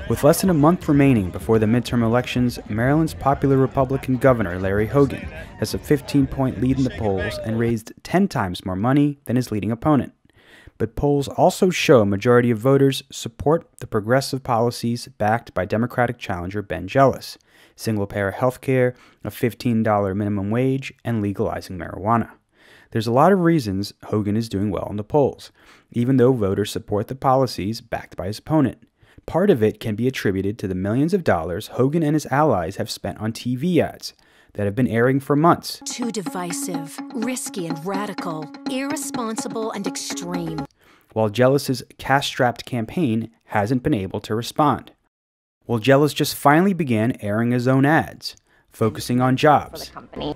With less than a month remaining before the midterm elections, Maryland's popular Republican governor, Larry Hogan, has a 15-point lead in the polls and raised 10 times more money than his leading opponent. But polls also show a majority of voters support the progressive policies backed by Democratic challenger Ben Jealous: single-payer health care, a $15 minimum wage, and legalizing marijuana. There's a lot of reasons Hogan is doing well in the polls, even though voters support the policies backed by his opponent. Part of it can be attributed to the millions of dollars Hogan and his allies have spent on TV ads that have been airing for months. Too divisive, risky and radical, irresponsible and extreme. While Jealous's cash-strapped campaign hasn't been able to respond. Well, Jealous just finally began airing his own ads, focusing on jobs.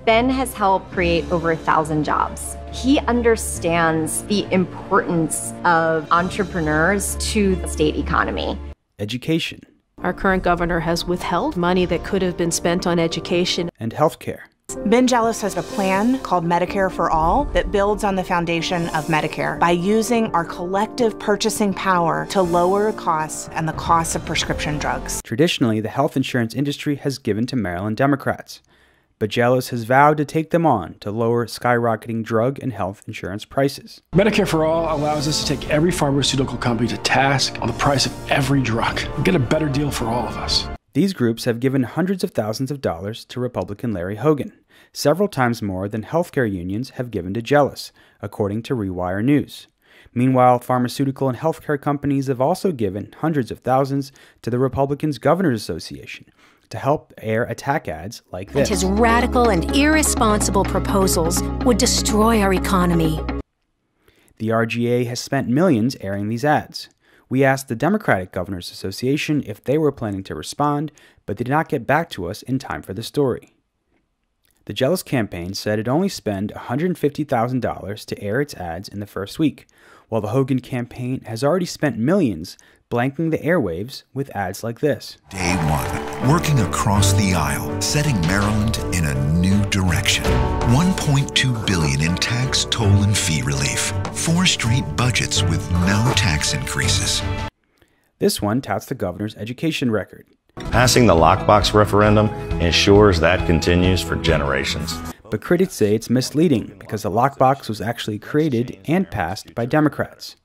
Ben has helped create over 1,000 jobs. He understands the importance of entrepreneurs to the state economy. Education. Our current governor has withheld money that could have been spent on education. And healthcare. Ben Jealous has a plan called Medicare for All that builds on the foundation of Medicare by using our collective purchasing power to lower costs and the costs of prescription drugs. Traditionally, the health insurance industry has given to Maryland Democrats, but Jealous has vowed to take them on to lower skyrocketing drug and health insurance prices. Medicare for All allows us to take every pharmaceutical company to task on the price of every drug and get a better deal for all of us. These groups have given hundreds of thousands of dollars to Republican Larry Hogan, several times more than healthcare unions have given to Jealous, according to Rewire News. Meanwhile, pharmaceutical and healthcare companies have also given hundreds of thousands to the Republicans' Governors Association to help air attack ads like this. His radical and irresponsible proposals would destroy our economy. The RGA has spent millions airing these ads. We asked the Democratic Governors Association if they were planning to respond, but they did not get back to us in time for the story. The Jealous campaign said it only spent $150,000 to air its ads in the first week, while the Hogan campaign has already spent millions blanking the airwaves with ads like this. Day one, working across the aisle, setting Maryland in a new direction. $1.2 billion in tax, toll, and fee relief. 4 straight budgets with no tax increases. This one touts the governor's education record. Passing the lockbox referendum ensures that continues for generations. But critics say it's misleading because the lockbox was actually created and passed by Democrats.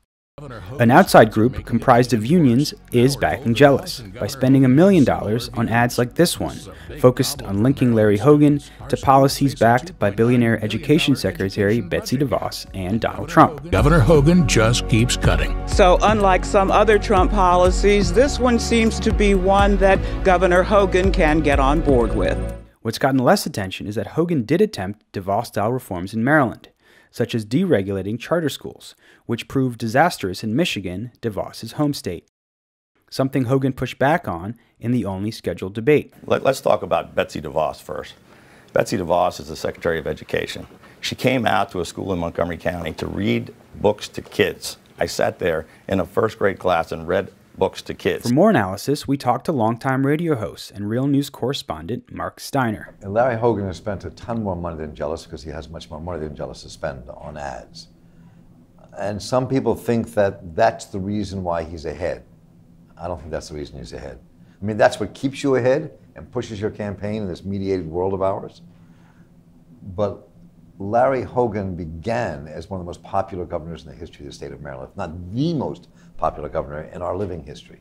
An outside group comprised of unions is backing Jealous by spending $1 million on ads like this one, focused on linking Larry Hogan to policies backed by billionaire Education Secretary Betsy DeVos and Donald Trump. Governor Hogan just keeps cutting. So unlike some other Trump policies, this one seems to be one that Governor Hogan can get on board with. What's gotten less attention is that Hogan did attempt DeVos-style reforms in Maryland, such as deregulating charter schools, which proved disastrous in Michigan, DeVos's home state. Something Hogan pushed back on in the only scheduled debate. Let's talk about Betsy DeVos first. Betsy DeVos is the Secretary of Education. She came out to a school in Montgomery County to read books to kids. I sat there in a first grade class and read books to kids. For more analysis, we talked to longtime radio host and Real News correspondent Marc Steiner. And Larry Hogan has spent a ton more money than Jealous because he has much more money than Jealous to spend on ads. And some people think that that's the reason why he's ahead. I don't think that's the reason he's ahead. I mean, that's what keeps you ahead and pushes your campaign in this mediated world of ours. But Larry Hogan began as one of the most popular governors in the history of the state of Maryland, if not the most popular governor in our living history.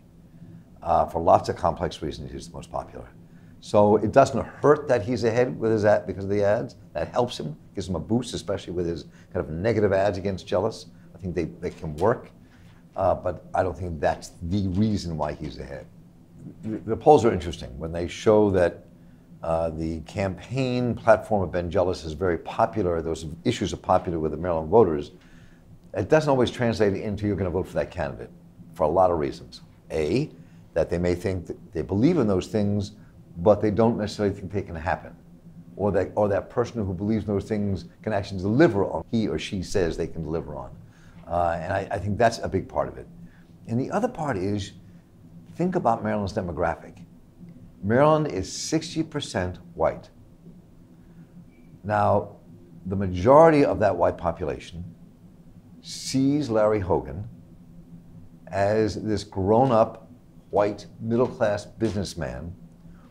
For lots of complex reasons, he's the most popular. So it doesn't hurt that he's ahead with his ad because of the ads. That helps him, gives him a boost, especially with his kind of negative ads against Jealous. I think they can work, but I don't think that's the reason why he's ahead. The polls are interesting when they show that the campaign platform of Ben Jealous is very popular. Those issues are popular with the Maryland voters. It doesn't always translate into you're going to vote for that candidate for a lot of reasons. A, that they may think that they believe in those things, but they don't necessarily think they can happen. Or that person who believes in those things can actually deliver on he or she says they can deliver on. And I think that's a big part of it. And the other part is, think about Maryland's demographic. Maryland is 60% white. Now, the majority of that white population sees Larry Hogan as this grown-up, white, middle-class businessman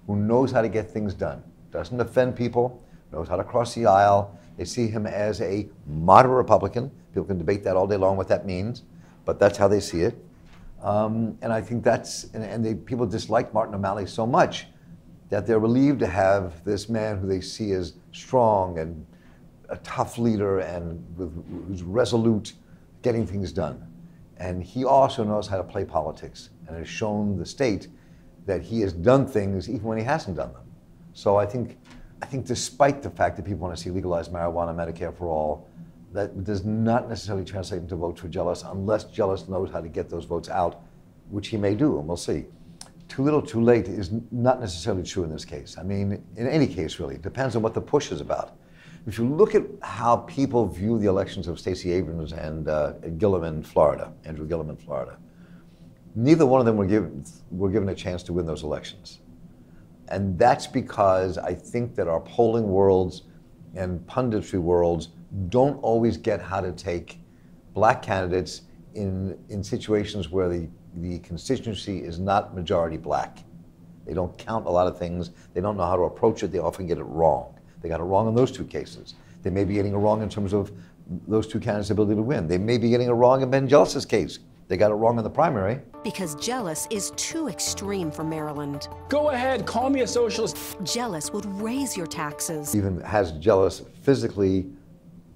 who knows how to get things done, doesn't offend people, knows how to cross the aisle. They see him as a moderate Republican. People can debate that all day long, what that means, but that's how they see it. And I think that's, people dislike Martin O'Malley so much that they're relieved to have this man who they see as strong and a tough leader and who's resolute, getting things done. And he also knows how to play politics and has shown the state that he has done things even when he hasn't done them. So I think despite the fact that people want to see legalized marijuana, Medicare for all, that does not necessarily translate into votes for Jealous unless Jealous knows how to get those votes out, which he may do, and we'll see. Too little, too late is not necessarily true in this case. I mean, in any case, really. It depends on what the push is about. If you look at how people view the elections of Stacey Abrams and Gillum in Florida, Andrew Gillum in Florida, neither one of them were given a chance to win those elections. And that's because I think that our polling worlds and punditry worlds don't always get how to take black candidates in situations where the constituency is not majority black. They don't count a lot of things. They don't know how to approach it. They often get it wrong. They got it wrong in those two cases. They may be getting it wrong in terms of those two candidates' ability to win. They may be getting it wrong in Ben Jealous's case. They got it wrong in the primary. Because Jealous is too extreme for Maryland. Go ahead, call me a socialist. Jealous would raise your taxes. Even has Jealous physically,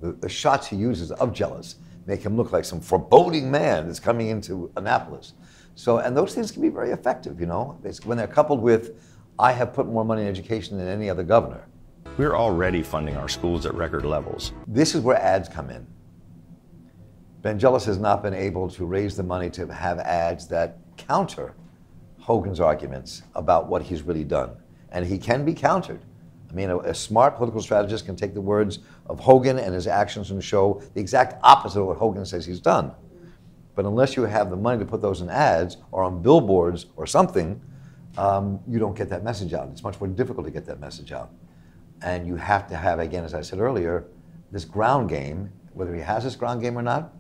the shots he uses of Jealous make him look like some foreboding man that's coming into Annapolis. So, and those things can be very effective, you know, when they're coupled with, I have put more money in education than any other governor. We're already funding our schools at record levels. This is where ads come in. Ben Jealous has not been able to raise the money to have ads that counter Hogan's arguments about what he's really done. And he can be countered. I mean, a smart political strategist can take the words of Hogan and his actions and show the exact opposite of what Hogan says he's done. But unless you have the money to put those in ads or on billboards or something, you don't get that message out. It's much more difficult to get that message out. And you have to have, again, as I said earlier, this ground game. Whether he has this ground game or not,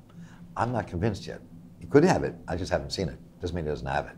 I'm not convinced yet. He could have it. I just haven't seen it. Doesn't mean he doesn't have it.